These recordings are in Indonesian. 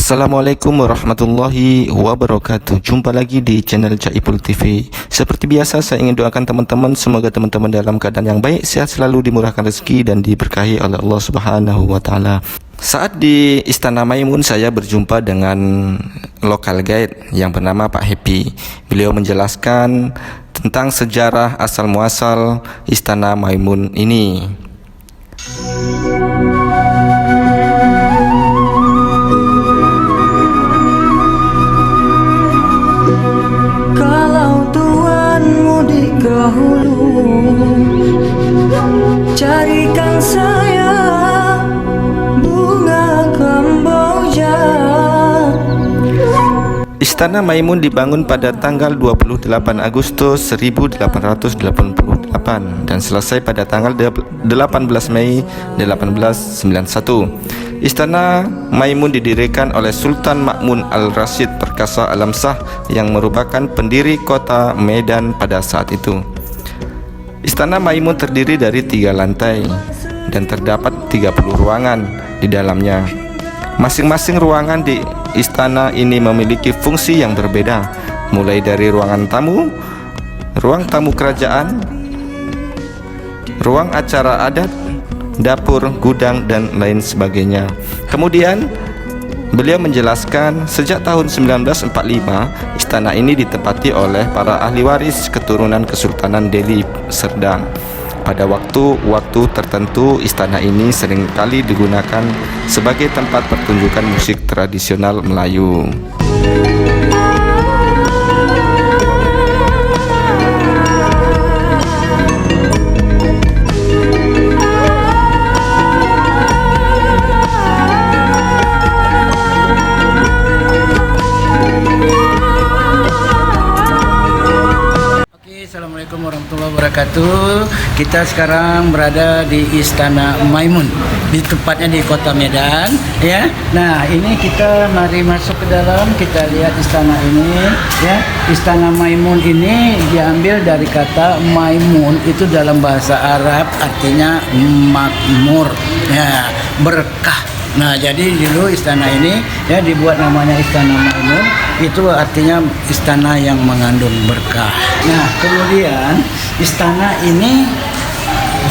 Assalamualaikum warahmatullahi wabarakatuh. Jumpa lagi di channel Caipul TV. Seperti biasa, saya ingin doakan teman-teman, semoga teman-teman dalam keadaan yang baik, sehat selalu, dimurahkan rezeki dan diberkahi oleh Allah Subhanahu wa taala. Saat di Istana Maimun, saya berjumpa dengan local guide yang bernama Pak Happy. Beliau menjelaskan tentang sejarah asal muasal Istana Maimun ini. Kalau tuanmu di dahulu, carikan saya bunga kamboja. Istana Maimun dibangun pada tanggal 28 Agustus 1888 dan selesai pada tanggal 18 Mei 1891. Istana Maimun didirikan oleh Sultan Ma'mun Al-Rashid Perkasa Alam Shah yang merupakan pendiri kota Medan pada saat itu. Istana Maimun terdiri dari 3 lantai dan terdapat 30 ruangan di dalamnya. Masing-masing ruangan di istana ini memiliki fungsi yang berbeda, mulai dari ruangan tamu, ruang tamu kerajaan, ruang acara adat, dapur, gudang, dan lain sebagainya. Kemudian beliau menjelaskan sejak tahun 1945 istana ini ditempati oleh para ahli waris keturunan Kesultanan Delhi Serdang. Pada waktu-waktu tertentu istana ini seringkali digunakan sebagai tempat pertunjukan musik tradisional Melayu. Assalamualaikum warahmatullahi wabarakatuh. Kita sekarang berada di Istana Maimun, di tepatnya di Kota Medan, ya. Nah, ini kita mari masuk ke dalam, kita lihat istana ini, ya. Istana Maimun ini diambil dari kata Maimun, itu dalam bahasa Arab artinya makmur, ya, berkah. Nah, jadi dulu istana ini ya dibuat namanya Istana Maimun, itu artinya istana yang mengandung berkah. Nah, kemudian istana ini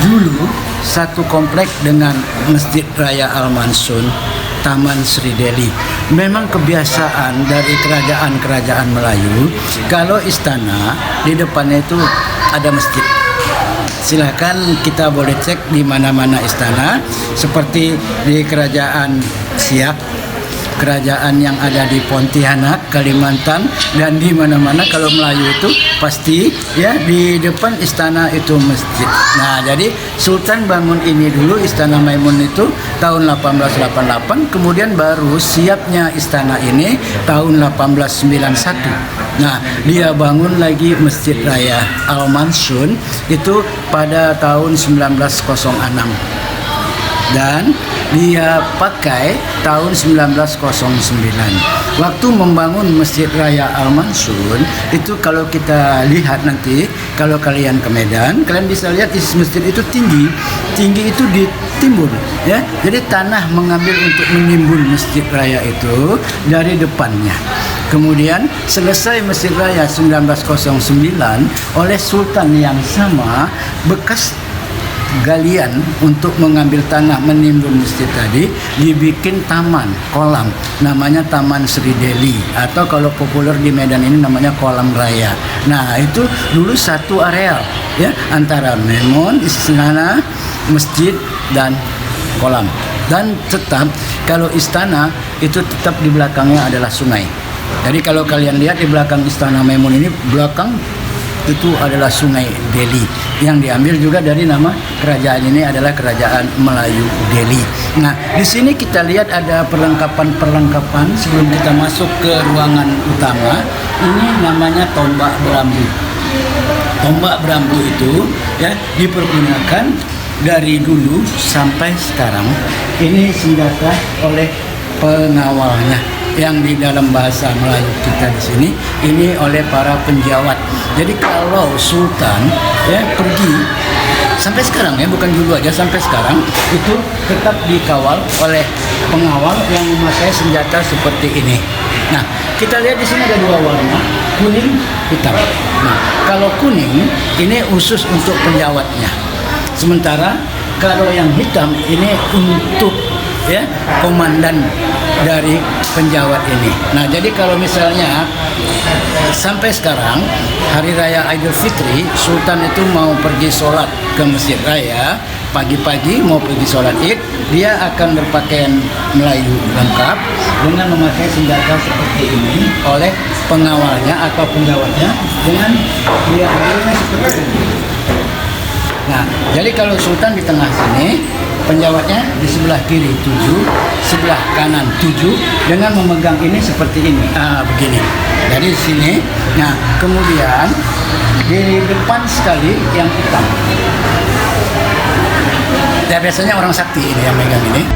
dulu satu komplek dengan Masjid Raya Al-Mansun, Taman Sri Delhi. Memang kebiasaan dari kerajaan-kerajaan Melayu, kalau istana di depannya itu ada masjid. Silakan kita boleh cek di mana-mana istana, seperti di Kerajaan Siak, kerajaan yang ada di Pontianak, Kalimantan, dan di mana-mana kalau Melayu itu pasti ya di depan istana itu masjid. Nah, jadi Sultan bangun ini dulu Istana Maimun itu tahun 1888, kemudian baru siapnya istana ini tahun 1891. Nah, dia bangun lagi Masjid Raya Al-Mansun itu pada tahun 1906. Dan dia pakai tahun 1909. Waktu membangun Masjid Raya Al-Mansun itu, kalau kita lihat nanti, kalau kalian ke Medan, kalian bisa lihat masjid itu tinggi itu ditimbun, ya. Jadi tanah mengambil untuk menimbun Masjid Raya itu dari depannya. Kemudian selesai Masjid Raya 1909 oleh Sultan yang sama, bekas galian untuk mengambil tanah menimbun masjid tadi dibikin taman, kolam, namanya Taman Sri Delhi, atau kalau populer di Medan ini namanya Kolam Raya. Nah, itu dulu satu areal ya antara Maimun, istana, masjid, dan kolam. Dan tetap kalau istana itu tetap di belakangnya adalah sungai. Jadi kalau kalian lihat di belakang Istana Maimun ini, belakang itu adalah Sungai Delhi yang diambil juga dari nama kerajaan ini adalah Kerajaan Melayu Delhi. Nah, di sini kita lihat ada perlengkapan sebelum kita masuk ke ruangan utama. Ini namanya tombak berambu. Tombak berambu itu ya dipergunakan dari dulu sampai sekarang. Ini senjata oleh pengawalnya, yang di dalam bahasa Melayu kita di sini ini oleh para penjawat. Jadi kalau Sultan ya pergi sampai sekarang ya, bukan dulu aja, sampai sekarang itu tetap dikawal oleh pengawal yang memakai senjata seperti ini. Nah, kita lihat di sini ada dua warna, kuning, hitam. Nah, kalau kuning ini khusus untuk penjawatnya. Sementara kalau yang hitam ini untuk komandan dari penjawat ini. Nah, jadi kalau misalnya sampai sekarang hari raya Idul Fitri, Sultan itu mau pergi sholat ke Masjid Raya, pagi-pagi mau pergi sholat Id, dia akan berpakaian Melayu lengkap dengan memakai senjata seperti ini oleh pengawalnya atau penjawatnya dengan dia seperti ini. Nah, jadi kalau Sultan di tengah sini, penjawatnya di sebelah kiri 7, sebelah kanan 7 dengan memegang ini seperti ini. Begini. Dari sini. Nah, kemudian di depan sekali yang hitam. Ya, biasanya orang sakti ini yang megang ini.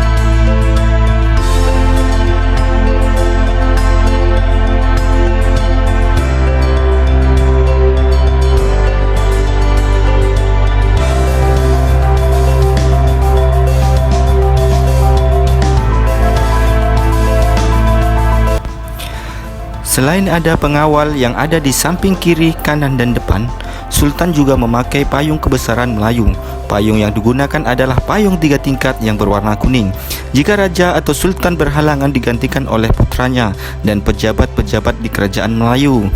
Selain ada pengawal yang ada di samping kiri, kanan, dan depan, Sultan juga memakai payung kebesaran Melayu. Payung yang digunakan adalah payung 3 tingkat yang berwarna kuning. Jika raja atau sultan berhalangan digantikan oleh putranya dan pejabat-pejabat di kerajaan Melayu,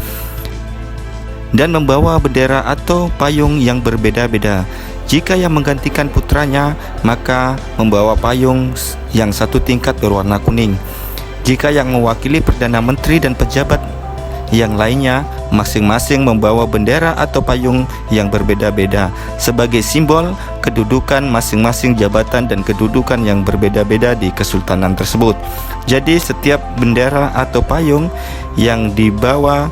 dan membawa bendera atau payung yang berbeda-beda. Jika yang menggantikan putranya, maka membawa payung yang 1 tingkat berwarna kuning. Jika yang mewakili Perdana Menteri dan pejabat yang lainnya, masing-masing membawa bendera atau payung yang berbeda-beda sebagai simbol kedudukan masing-masing jabatan dan kedudukan yang berbeda-beda di kesultanan tersebut. Jadi setiap bendera atau payung yang dibawa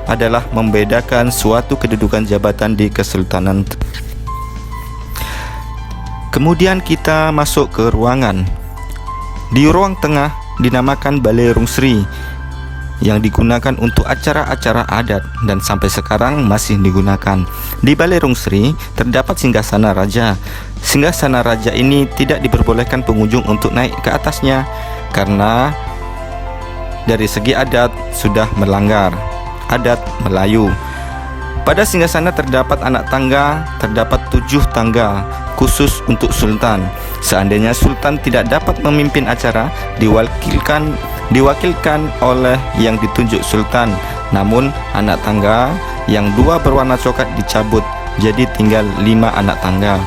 adalah membedakan suatu kedudukan jabatan di kesultanan. Kemudian kita masuk ke ruangan. Di ruang tengah dinamakan Balai Rungsri yang digunakan untuk acara-acara adat dan sampai sekarang masih digunakan. Di Balai Rungsri terdapat singgasana raja. Singgasana raja ini tidak diperbolehkan pengunjung untuk naik ke atasnya karena dari segi adat sudah melanggar adat Melayu. Pada singgasana terdapat anak tangga, terdapat 7 tangga khusus untuk sultan. Seandainya sultan tidak dapat memimpin acara, diwakilkan oleh yang ditunjuk sultan. Namun anak tangga yang 2 berwarna coklat dicabut, jadi tinggal 5 anak tangga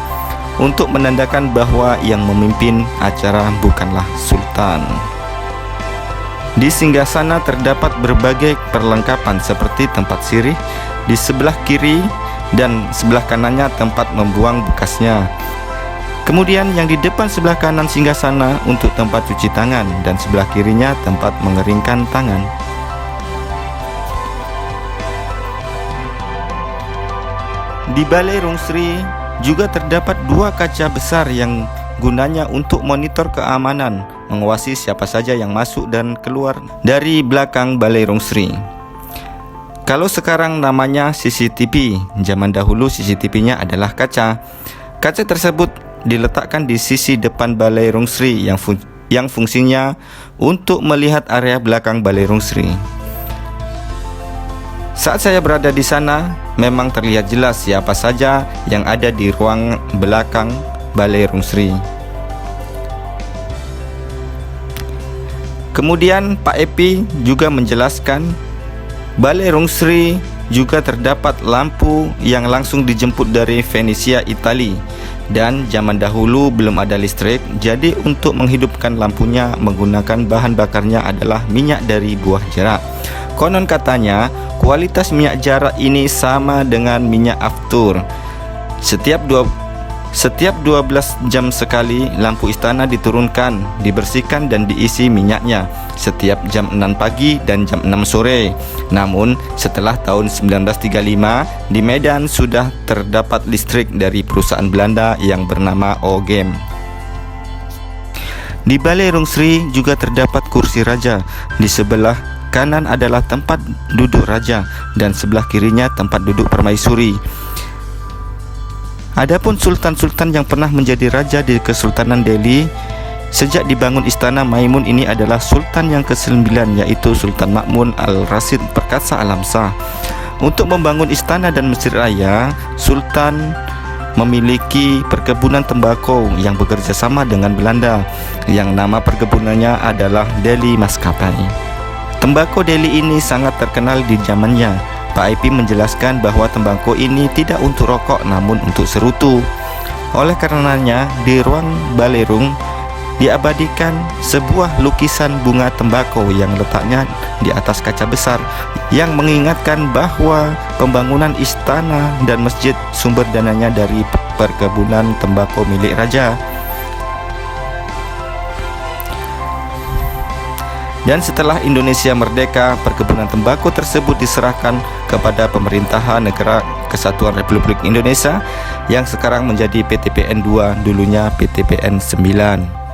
untuk menandakan bahwa yang memimpin acara bukanlah sultan. Di singgasana terdapat berbagai perlengkapan seperti tempat sirih di sebelah kiri dan sebelah kanannya tempat membuang bekasnya. Kemudian yang di depan sebelah kanan singgasana untuk tempat cuci tangan dan sebelah kirinya tempat mengeringkan tangan. Di Balai Rungsri juga terdapat 2 kaca besar yang gunanya untuk monitor keamanan, mengawasi siapa saja yang masuk dan keluar dari belakang Balai Rungsri. Kalau sekarang namanya CCTV, zaman dahulu CCTV-nya adalah kaca. Kaca tersebut diletakkan di sisi depan Balai Rungsri yang fungsinya untuk melihat area belakang Balai Rungsri. Saat saya berada di sana, memang terlihat jelas siapa saja yang ada di ruang belakang Balai Rungsri. Kemudian Pak Epi juga menjelaskan Balai Rungsri juga terdapat lampu yang langsung dijemput dari Venesia, Italia. Dan zaman dahulu belum ada listrik, jadi untuk menghidupkan lampunya menggunakan bahan bakarnya adalah minyak dari buah jarak. Konon katanya kualitas minyak jarak ini sama dengan minyak aftur. Setiap 12 jam sekali lampu istana diturunkan, dibersihkan dan diisi minyaknya setiap jam 6 pagi dan jam 6 sore. Namun setelah tahun 1935 di Medan sudah terdapat listrik dari perusahaan Belanda yang bernama Ogem. Di Balai Rungsri juga terdapat kursi raja. Di sebelah kanan adalah tempat duduk raja dan sebelah kirinya tempat duduk permaisuri. Adapun sultan-sultan yang pernah menjadi raja di Kesultanan Delhi Sejak dibangun Istana Maimun ini adalah Sultan yang ke-9, yaitu Sultan Ma'mun Al-Rasyid Perkasa Alam Shah. Untuk membangun istana dan masjid raya, Sultan memiliki perkebunan tembakau yang bekerja sama dengan Belanda, yang nama perkebunannya adalah Delhi Maskapai. Tembakau Delhi ini sangat terkenal di zamannya. Pak IP menjelaskan bahwa tembakau ini tidak untuk rokok namun untuk serutu. Oleh karenanya, di ruang balerung diabadikan sebuah lukisan bunga tembakau yang letaknya di atas kaca besar yang mengingatkan bahwa pembangunan istana dan masjid sumber dananya dari perkebunan tembakau milik raja. Dan setelah Indonesia merdeka, perkebunan tembakau tersebut diserahkan kepada pemerintahan Negara Kesatuan Republik Indonesia yang sekarang menjadi PTPN 2, dulunya PTPN 9.